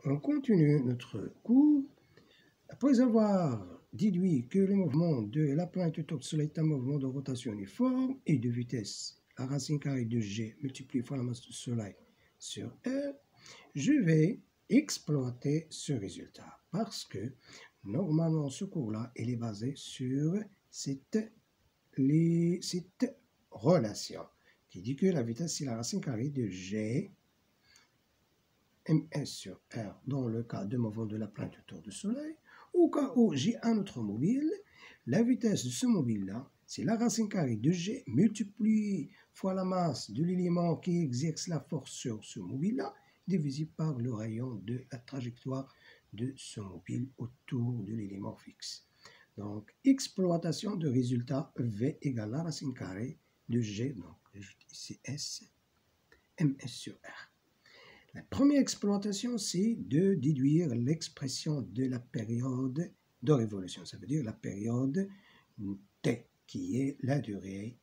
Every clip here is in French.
On continue notre cours. Après avoir déduit que le mouvement de la planète autour du Soleil est un mouvement de rotation uniforme et de vitesse, la racine carrée de G multipliée par la masse du Soleil sur R, je vais exploiter ce résultat parce que normalement ce cours-là il est basé sur cette relation qui dit que la vitesse c'est la racine carrée de G ms sur R dans le cas de mouvement de la planète autour du Soleil. Au cas où j'ai un autre mobile, la vitesse de ce mobile-là, c'est la racine carrée de G multipliée fois la masse de l'élément qui exerce la force sur ce mobile-là, divisé par le rayon de la trajectoire de ce mobile autour de l'élément fixe. Donc, exploitation de résultat V égale la racine carrée de G, donc j'ajoute ici S, ms sur R. La première exploitation, c'est de déduire l'expression de la période de révolution. Ça veut dire la période T, qui est la durée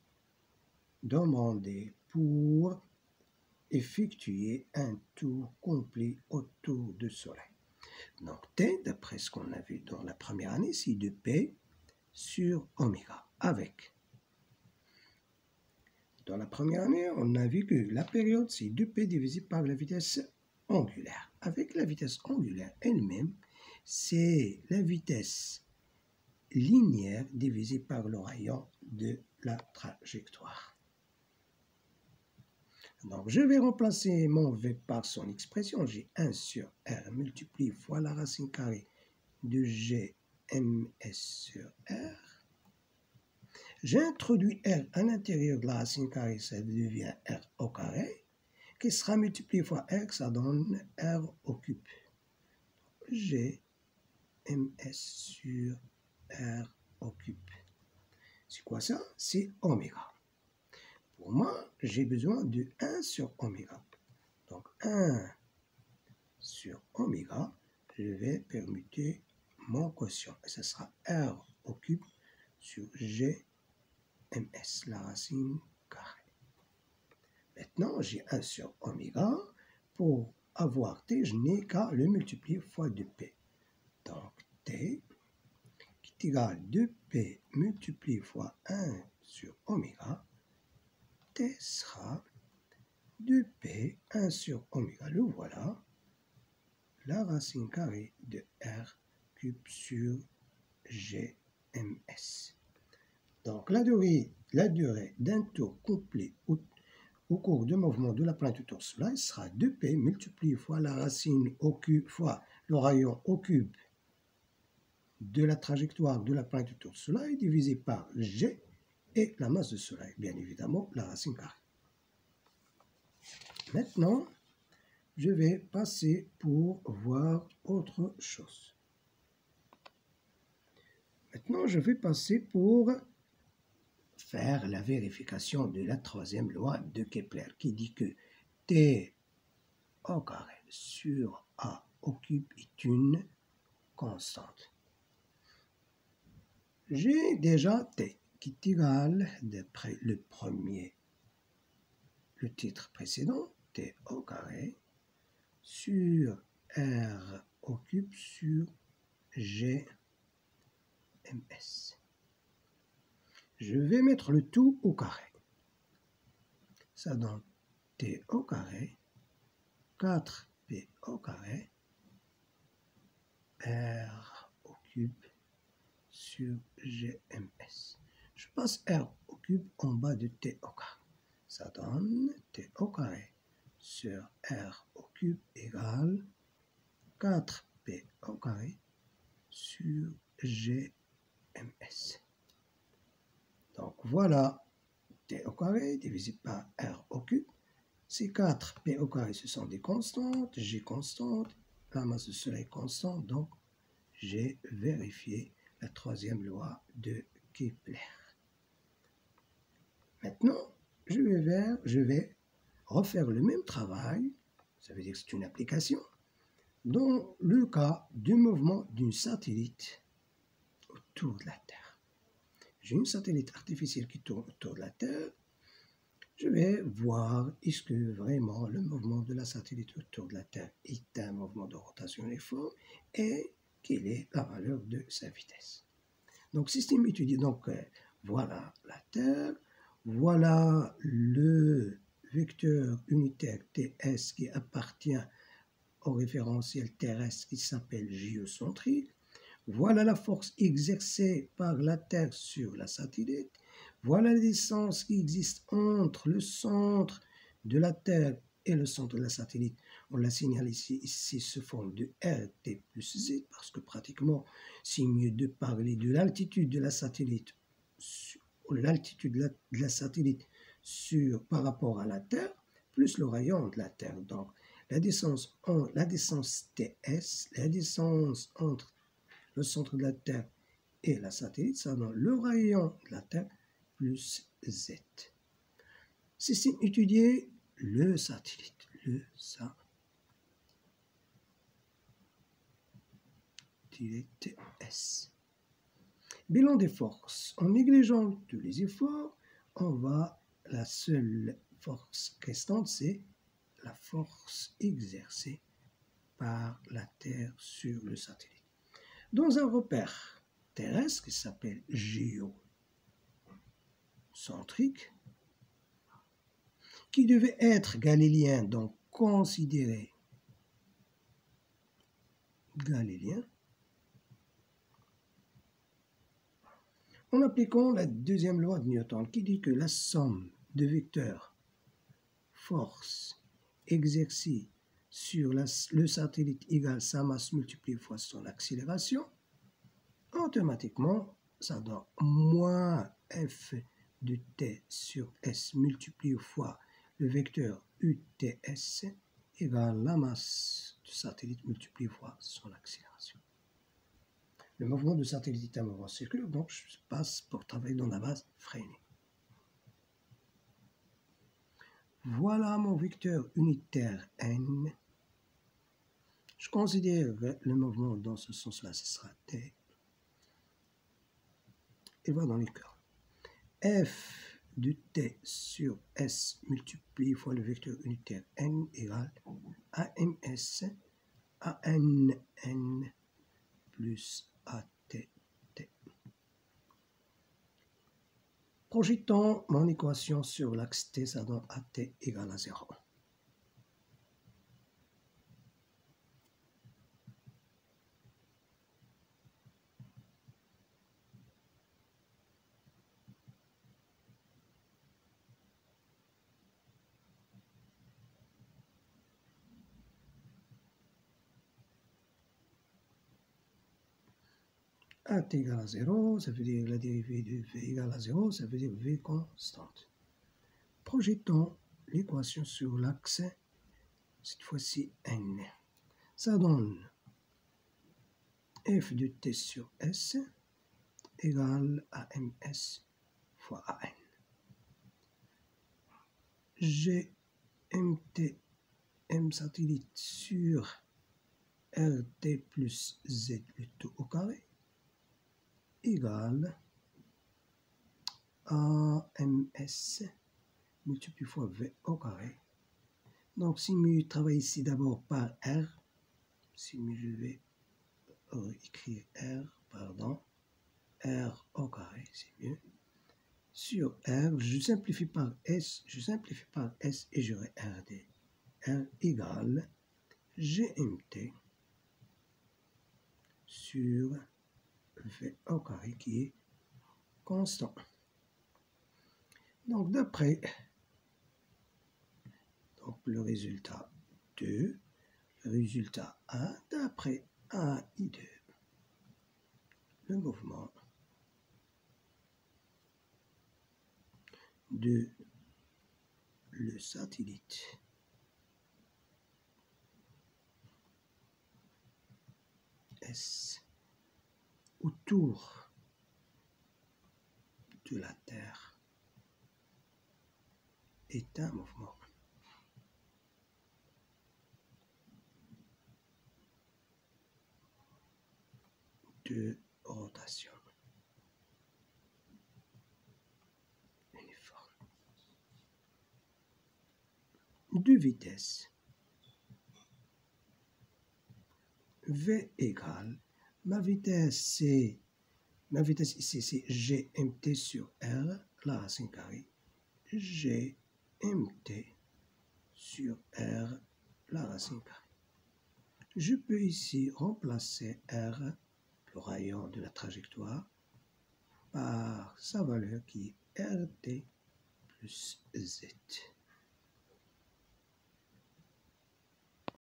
demandée pour effectuer un tour complet autour du Soleil. Donc T, d'après ce qu'on a vu dans la première année, c'est 2P sur oméga, avec. Dans la première année, on a vu que la période, c'est 2P divisé par la vitesse angulaire. Avec la vitesse angulaire elle-même, c'est la vitesse linéaire divisée par le rayon de la trajectoire. Donc, je vais remplacer mon V par son expression. J'ai 1 sur R multiplié fois la racine carrée de G ms sur R. J'introduis R à l'intérieur de la racine carrée, ça devient R au carré, qui sera multiplié fois R, ça donne R au cube. G ms sur R au cube. C'est quoi ça? C'est oméga. Pour moi, j'ai besoin de 1 sur oméga. Donc 1 sur oméga, je vais permuter mon quotient. Et ce sera R au cube sur G ms, la racine carrée. Maintenant, j'ai 1 sur oméga. Pour avoir t, je n'ai qu'à le multiplier fois 2p. Donc t qui est égal à 2p multiplié fois 1 sur oméga, t sera 2p 1 sur oméga. Le voilà, la racine carrée de r cube sur g ms. Donc la durée d'un tour complet au cours du mouvement de la planète autour du Soleil sera 2p multiplié fois la racine au cube fois le rayon au cube de la trajectoire de la planète autour du Soleil divisé par G et la masse du Soleil, bien évidemment la racine carrée. Maintenant, je vais passer pour voir autre chose. Maintenant, je vais passer pour faire la vérification de la troisième loi de Kepler qui dit que T au carré sur A au cube est une constante. J'ai déjà T qui est égal, d'après le titre précédent, T au carré sur R au cube sur G ms. Je vais mettre le tout au carré. Ça donne T au carré, 4P au carré, R au cube sur GMS. Je passe R au cube en bas de T au carré. Ça donne T au carré sur R au cube égale 4P au carré sur GMS. Donc voilà, T au carré divisé par R au cube. Ces 4P au carré, ce sont des constantes, G constante, la masse du Soleil constante, donc j'ai vérifié la troisième loi de Kepler. Maintenant, je vais refaire le même travail, ça veut dire que c'est une application, dans le cas du mouvement d'une satellite autour de la Terre. J'ai une satellite artificielle qui tourne autour de la Terre. je vais voir est-ce que vraiment le mouvement de la satellite autour de la Terre est un mouvement de rotation uniforme et quelle est la valeur de sa vitesse. Donc, système étudié, donc voilà la Terre, voilà le vecteur unitaire TS qui appartient au référentiel terrestre qui s'appelle géocentrique. Voilà la force exercée par la Terre sur la satellite. Voilà la distance qui existe entre le centre de la Terre et le centre de la satellite. On la signale ici sous forme de RT plus Z, parce que pratiquement, c'est mieux de parler de l'altitude de la satellite, l'altitude de la satellite par rapport à la Terre, plus le rayon de la Terre. Donc, la distance TS, la distance entre le centre de la Terre et la satellite, ça donne le rayon de la Terre plus Z. Système étudié, le satellite, S. Bilan des forces. En négligeant tous les efforts, la seule force restante, c'est la force exercée par la Terre sur le satellite. Dans un repère terrestre qui s'appelle géocentrique, qui devait être galiléen, donc considéré galiléen, en appliquant la deuxième loi de Newton qui dit que la somme de vecteurs force exercée sur le satellite égale sa masse multipliée fois son accélération, automatiquement, ça donne moins f de t sur s multiplié fois le vecteur UTS égale la masse du satellite multiplié fois son accélération. Le mouvement du satellite est un mouvement circulaire, donc je passe pour travailler dans la base freinée. Voilà mon vecteur unitaire n. Je considère le mouvement dans ce sens-là, ce sera t. Et voilà dans les cœurs. F de t sur s multiplié fois le vecteur unitaire n égale AMS ANN plus ATT. Projetant mon équation sur l'axe t, ça donne AT égale à 0. AT égale à 0, ça veut dire la dérivée de V égale à 0, ça veut dire V constante. Projetons l'équation sur l'axe, cette fois-ci N. Ça donne F de T sur S égale à MS fois AN. GMT M satellite sur RT plus Z le tout au carré égale AMS multiplié fois V au carré. Donc si je travaille ici d'abord par R, si je vais écrire R, pardon, R au carré, c'est mieux. Sur R, je simplifie par S et j'aurai RD. R égale GMT sur V au carré qui est constant. Donc d'après le résultat 2, le résultat 1, d'après AI2, le mouvement de le satellite S autour de la Terre est un mouvement de rotation uniforme. deux vitesses. V égale, ma vitesse ici c'est GMT sur R, la racine carrée, GMT sur R, la racine carrée. Je peux ici remplacer R, le rayon de la trajectoire, par sa valeur qui est RT plus Z.